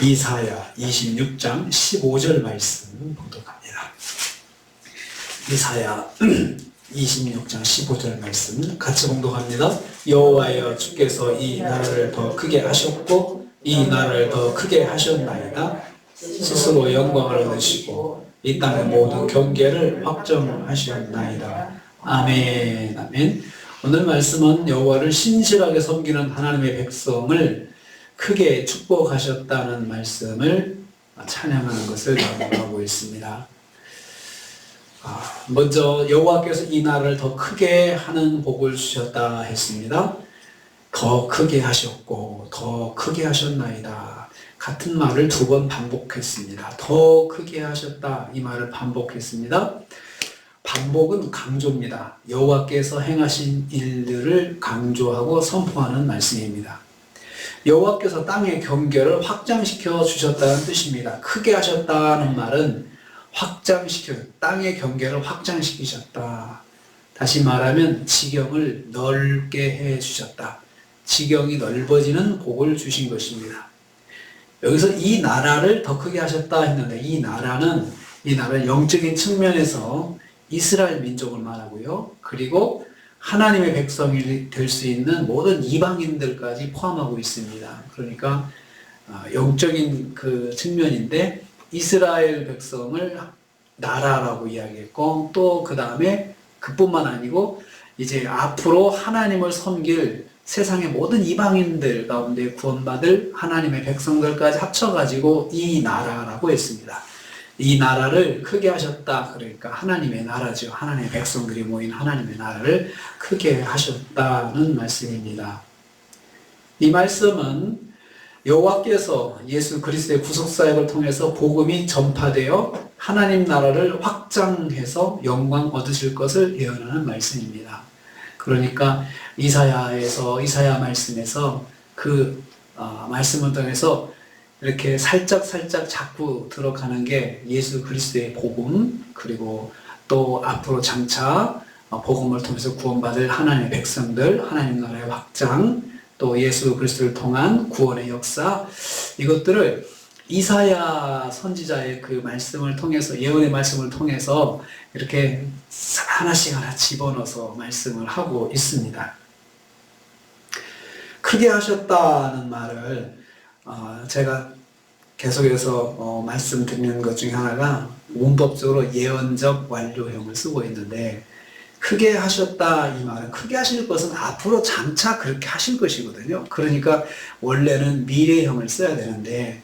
이사야 26장 15절 말씀 봉독합니다. 이사야 26장 15절 말씀 같이 봉독합니다. 여호와여 주께서 이 나라를 더 크게 하셨고 이 나라를 더 크게 하셨나이다. 스스로 영광을 얻으시고 이 땅의 모든 경계를 확정하셨나이다. 아멘. 아멘. 오늘 말씀은 여호와를 신실하게 섬기는 하나님의 백성을 크게 축복하셨다는 말씀을 찬양하는 것을 나누고 있습니다. 먼저 여호와께서 이 나라를 더 크게 하는 복을 주셨다 했습니다. 더 크게 하셨고 더 크게 하셨나이다. 같은 말을 두 번 반복했습니다. 더 크게 하셨다, 이 말을 반복했습니다. 반복은 강조입니다. 여호와께서 행하신 일들을 강조하고 선포하는 말씀입니다. 여호와께서 땅의 경계를 확장시켜 주셨다는 뜻입니다. 크게 하셨다는 말은 땅의 경계를 확장시키셨다. 다시 말하면 지경을 넓게 해 주셨다. 지경이 넓어지는 복을 주신 것입니다. 여기서 이 나라를 더 크게 하셨다 했는데 이 나라는 영적인 측면에서 이스라엘 민족을 말하고요. 그리고 하나님의 백성이 될 수 있는 모든 이방인들까지 포함하고 있습니다. 그러니까 영적인 그 측면인데 이스라엘 백성을 나라라고 이야기했고 또 그 다음에 그뿐만 아니고 이제 앞으로 하나님을 섬길 세상의 모든 이방인들 가운데 구원받을 하나님의 백성들까지 합쳐가지고 이 나라라고 했습니다. 이 나라를 크게 하셨다. 그러니까 하나님의 나라죠. 하나님의 백성들이 모인 하나님의 나라를 크게 하셨다는 말씀입니다. 이 말씀은 여호와께서 예수 그리스도의 구속사역을 통해서 복음이 전파되어 하나님 나라를 확장해서 영광 얻으실 것을 예언하는 말씀입니다. 그러니까 이사야 말씀에서 그 말씀을 통해서 이렇게 살짝 자꾸 들어가는 게 예수 그리스도의 복음, 그리고 또 앞으로 장차 복음을 통해서 구원받을 하나님의 백성들, 하나님 나라의 확장, 또 예수 그리스도를 통한 구원의 역사, 이것들을 이사야 선지자의 그 말씀을 통해서, 예언의 말씀을 통해서 이렇게 하나씩 집어넣어서 말씀을 하고 있습니다. 크게 하셨다는 말을 제가 계속해서 말씀드리는 것 중에 하나가 문법적으로 예언적 완료형을 쓰고 있는데, 크게 하셨다 이 말은 크게 하실 것은 앞으로 장차 그렇게 하실 것이거든요. 그러니까 원래는 미래형을 써야 되는데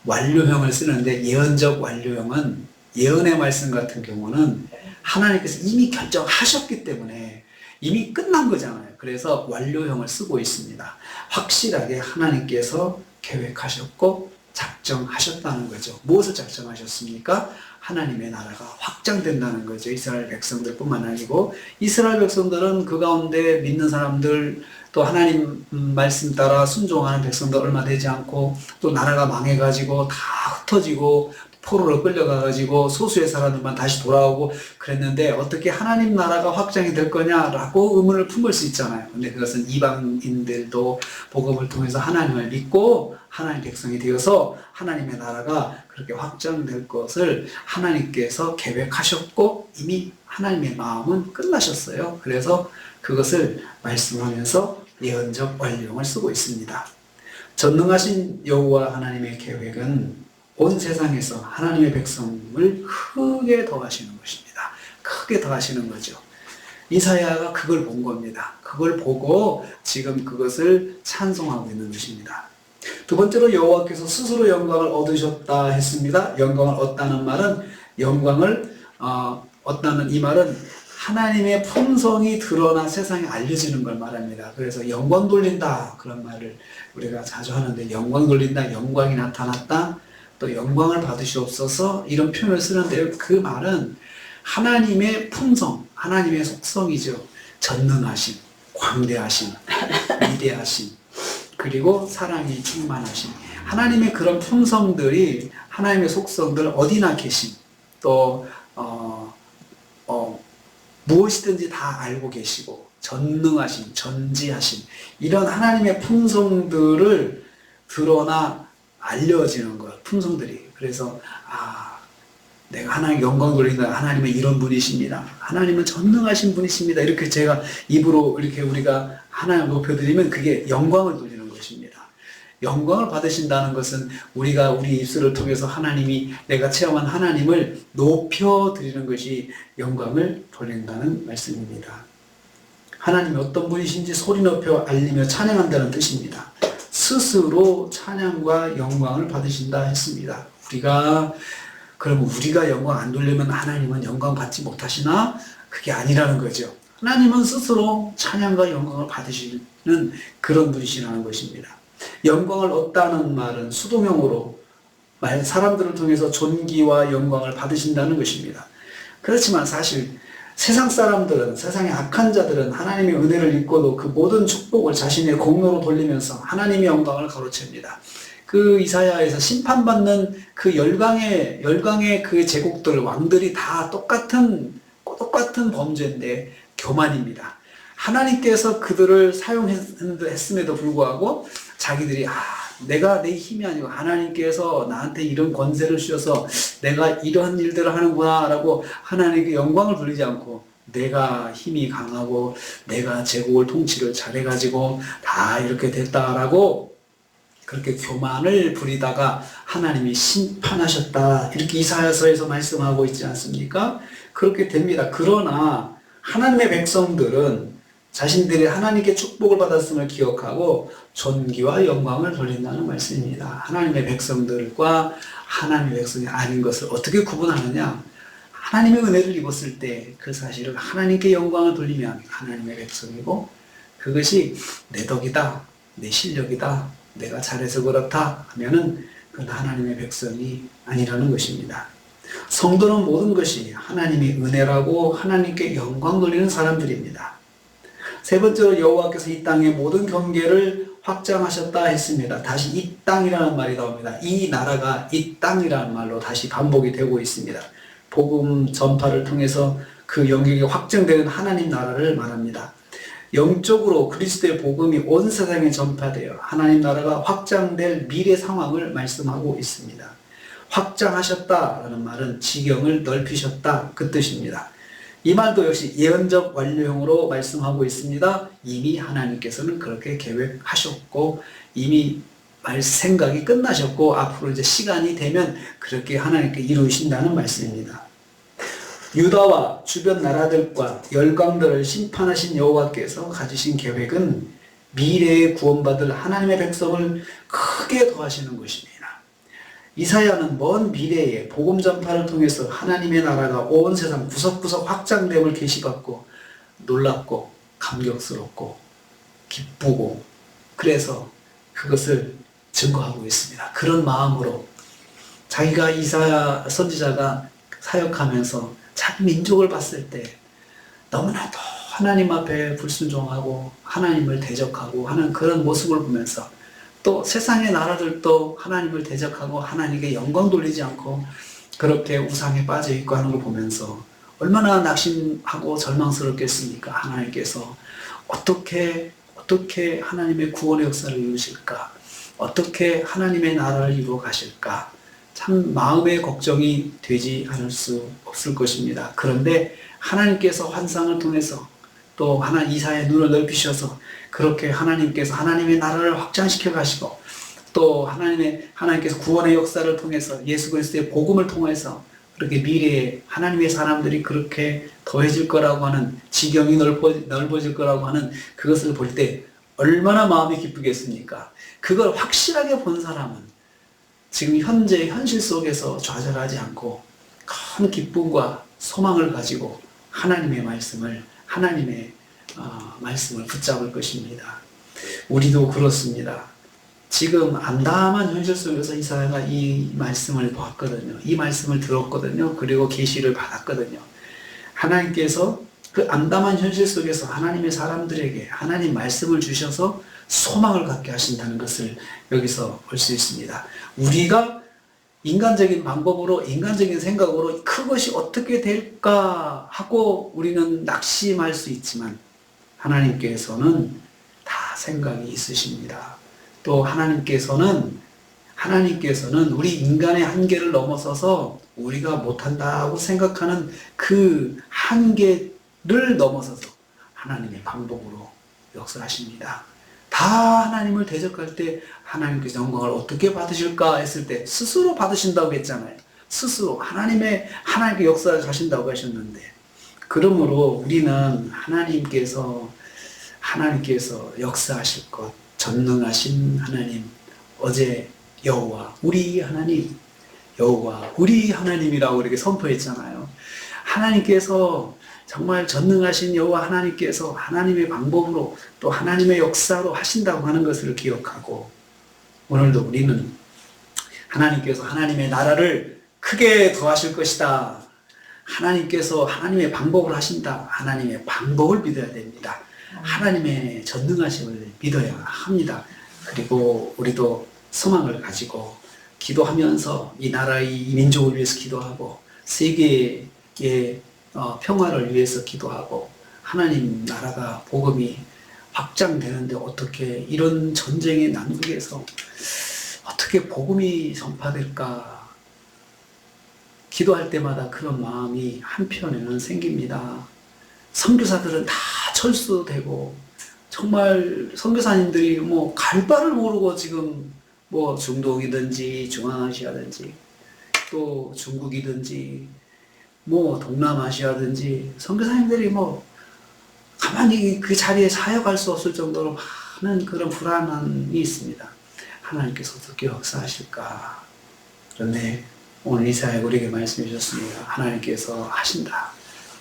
완료형을 쓰는데, 예언적 완료형은 예언의 말씀 같은 경우는 하나님께서 이미 결정하셨기 때문에 이미 끝난 거잖아요. 그래서 완료형을 쓰고 있습니다. 확실하게 하나님께서 계획하셨고 작정하셨다는 거죠. 무엇을 작정하셨습니까? 하나님의 나라가 확장된다는 거죠. 이스라엘 백성들뿐만 아니고, 이스라엘 백성들은 그 가운데 믿는 사람들, 또 하나님 말씀 따라 순종하는 백성들 얼마 되지 않고 또 나라가 망해가지고 다 흩어지고 포로로 끌려가가지고 소수의 사람들만 다시 돌아오고 그랬는데, 어떻게 하나님 나라가 확장이 될 거냐라고 의문을 품을 수 있잖아요. 근데 그것은 이방인들도 복음을 통해서 하나님을 믿고 하나님 백성이 되어서 하나님의 나라가 그렇게 확장될 것을 하나님께서 계획하셨고 이미 하나님의 마음은 끝나셨어요. 그래서 그것을 말씀하면서 예언적 완료형을 쓰고 있습니다. 전능하신 여호와 하나님의 계획은 온 세상에서 하나님의 백성을 크게 더하시는 것입니다. 크게 더하시는 거죠. 이사야가 그걸 본 겁니다. 그걸 보고 지금 그것을 찬송하고 있는 것입니다. 두 번째로 여호와께서 스스로 영광을 얻으셨다 했습니다. 영광을 얻다는 말은 영광을 얻다는 이 말은 하나님의 품성이 드러나 세상에 알려지는 걸 말합니다. 그래서 영광 돌린다, 그런 말을 우리가 자주 하는데, 영광 돌린다, 영광이 나타났다, 또 영광을 받으시옵소서, 이런 표현을 쓰는데, 그 말은 하나님의 품성, 하나님의 속성이죠. 전능하심, 광대하심, 위대하심, 그리고 사랑이 충만하심, 하나님의 그런 품성들이, 하나님의 속성들 어디나 계심, 또 무엇이든지 다 알고 계시고 전능하심, 전지하심, 이런 하나님의 품성들을 드러나 알려지는 것, 품성들이. 그래서 내가 하나님 영광 돌린다. 하나님은 이런 분이십니다. 하나님은 전능하신 분이십니다. 이렇게 제가 입으로 이렇게 우리가 하나님 높여드리면 그게 영광을 돌리는 것입니다. 영광을 받으신다는 것은 우리가 우리 입술을 통해서 하나님이 내가 체험한 하나님을 높여드리는 것이 영광을 돌린다는 말씀입니다. 하나님이 어떤 분이신지 소리 높여 알리며 찬양한다는 뜻입니다. 스스로 찬양과 영광을 받으신다 했습니다. 그럼 우리가 영광 안 돌리면 하나님은 영광 받지 못하시나? 그게 아니라는 거죠. 하나님은 스스로 찬양과 영광을 받으시는 그런 분이시라는 것입니다. 영광을 얻다는 말은 수동형으로 사람들을 통해서 존귀와 영광을 받으신다는 것입니다. 그렇지만 사실 세상 사람들은, 세상의 악한 자들은 하나님의 은혜를 입고도 그 모든 축복을 자신의 공로로 돌리면서 하나님의 영광을 가로챕니다. 그 이사야에서 심판받는 그 열강의 그 제국들, 왕들이 다 똑같은 범죄인데 교만입니다. 하나님께서 그들을 사용했음에도 불구하고 자기들이 내가 내 힘이 아니고 하나님께서 나한테 이런 권세를 주셔서 내가 이런 일들을 하는구나 라고 하나님께 영광을 돌리지 않고 내가 힘이 강하고 내가 제국을 통치를 잘해가지고 다 이렇게 됐다라고 그렇게 교만을 부리다가 하나님이 심판하셨다 이렇게 이사야서에서 말씀하고 있지 않습니까? 그렇게 됩니다. 그러나 하나님의 백성들은 자신들이 하나님께 축복을 받았음을 기억하고 존귀와 영광을 돌린다는 말씀입니다. 하나님의 백성들과 하나님의 백성이 아닌 것을 어떻게 구분하느냐? 하나님의 은혜를 입었을 때 그 사실을 하나님께 영광을 돌리면 하나님의 백성이고 그것이 내 덕이다, 내 실력이다, 내가 잘해서 그렇다 하면은 그건 하나님의 백성이 아니라는 것입니다. 성도는 모든 것이 하나님의 은혜라고 하나님께 영광 돌리는 사람들입니다. 세 번째로 여호와께서 이 땅의 모든 경계를 확장하셨다 했습니다. 다시 이 땅이라는 말이 나옵니다. 이 나라가 이 땅이라는 말로 다시 반복이 되고 있습니다. 복음 전파를 통해서 그 영역이 확정되는 하나님 나라를 말합니다. 영적으로 그리스도의 복음이 온 세상에 전파되어 하나님 나라가 확장될 미래 상황을 말씀하고 있습니다. 확장하셨다라는 말은 지경을 넓히셨다 그 뜻입니다. 이 말도 역시 예언적 완료형으로 말씀하고 있습니다. 이미 하나님께서는 그렇게 계획하셨고 이미 생각이 끝나셨고 앞으로 이제 시간이 되면 그렇게 하나님께 이루신다는 말씀입니다. 유다와 주변 나라들과 열강들을 심판하신 여호와께서 가지신 계획은 미래에 구원받을 하나님의 백성을 크게 더하시는 것입니다. 이사야는 먼 미래에 복음 전파를 통해서 하나님의 나라가 온 세상 구석구석 확장됨을 계시받고 놀랍고 감격스럽고 기쁘고 그래서 그것을 증거하고 있습니다. 그런 마음으로 자기가 이사야 선지자가 사역하면서 자기 민족을 봤을 때 너무나도 하나님 앞에 불순종하고 하나님을 대적하고 하는 그런 모습을 보면서 또 세상의 나라들도 하나님을 대적하고 하나님께 영광 돌리지 않고 그렇게 우상에 빠져 있고 하는 걸 보면서 얼마나 낙심하고 절망스럽겠습니까? 하나님께서 어떻게 하나님의 구원의 역사를 이루실까? 어떻게 하나님의 나라를 이루어 가실까? 참 마음의 걱정이 되지 않을 수 없을 것입니다. 그런데 하나님께서 환상을 통해서 또 이사야의 눈을 넓히셔서 그렇게 하나님께서 하나님의 나라를 확장시켜 가시고 또 하나님께서 구원의 역사를 통해서 예수 그리스도의 복음을 통해서 그렇게 미래에 하나님의 사람들이 그렇게 더해질 거라고 하는 지경이 넓어질 거라고 하는 그것을 볼 때 얼마나 마음이 기쁘겠습니까? 그걸 확실하게 본 사람은 지금 현재 현실 속에서 좌절하지 않고 큰 기쁨과 소망을 가지고 하나님의 말씀을 붙잡을 것입니다. 우리도 그렇습니다. 지금 암담한 현실 속에서 이사야가 이 말씀을 보았거든요. 이 말씀을 들었거든요. 그리고 계시를 받았거든요. 하나님께서 그 암담한 현실 속에서 하나님의 사람들에게 하나님 말씀을 주셔서 소망을 갖게 하신다는 것을 여기서 볼 수 있습니다. 우리가 인간적인 방법으로 인간적인 생각으로 그것이 어떻게 될까 하고 우리는 낙심할 수 있지만 하나님께서는 다 생각이 있으십니다. 또 하나님께서는 하나님께서는 우리 인간의 한계를 넘어서서 우리가 못한다고 생각하는 그 한계를 넘어서서 하나님의 방법으로 역사하십니다. 다 하나님을 대적할 때 하나님께서 영광을 어떻게 받으실까 했을 때 스스로 받으신다고 했잖아요. 스스로 하나님께 역사를 하신다고 하셨는데, 그러므로 우리는 하나님께서 역사하실 것, 전능하신 하나님, 어제 여호와 우리 하나님, 여호와 우리 하나님이라고 이렇게 선포했잖아요. 하나님께서 정말 전능하신 여호와 하나님께서 하나님의 방법으로 또 하나님의 역사로 하신다고 하는 것을 기억하고, 오늘도 우리는 하나님께서 하나님의 나라를 크게 더하실 것이다, 하나님께서 하나님의 방법을 하신다, 하나님의 방법을 믿어야 됩니다. 하나님의 전능하심을 믿어야 합니다. 그리고 우리도 소망을 가지고 기도하면서 이 나라의 이 민족을 위해서 기도하고 세계의 평화를 위해서 기도하고, 하나님 나라가 복음이 확장되는데 어떻게 이런 전쟁의 난국에서 어떻게 복음이 전파될까 기도할 때마다 그런 마음이 한편에는 생깁니다. 선교사들은 다 철수되고 정말 선교사님들이 갈 바를 모르고 지금 중동이든지 중앙아시아든지 또 중국이든지 동남아시아든지 선교사님들이 가만히 그 자리에 사역할 수 없을 정도로 많은 그런 불안함이 있습니다. 하나님께서 어떻게 역사하실까? 그런데 오늘 이사야 우리에게 말씀해 주셨습니다. 하나님께서 하신다.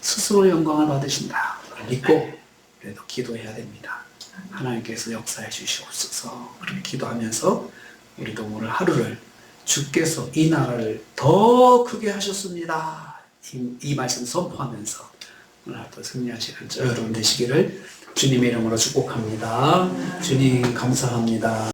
스스로 영광을 받으신다. 믿고 그래도 기도해야 됩니다. 하나님께서 역사해 주시옵소서. 그렇게 기도하면서 우리도 오늘 하루를 주께서 이 나라를 더 크게 하셨습니다. 이 말씀 선포하면서 오늘 하루 승리하시는 여러분 되시기를 주님의 이름으로 축복합니다. 주님 감사합니다.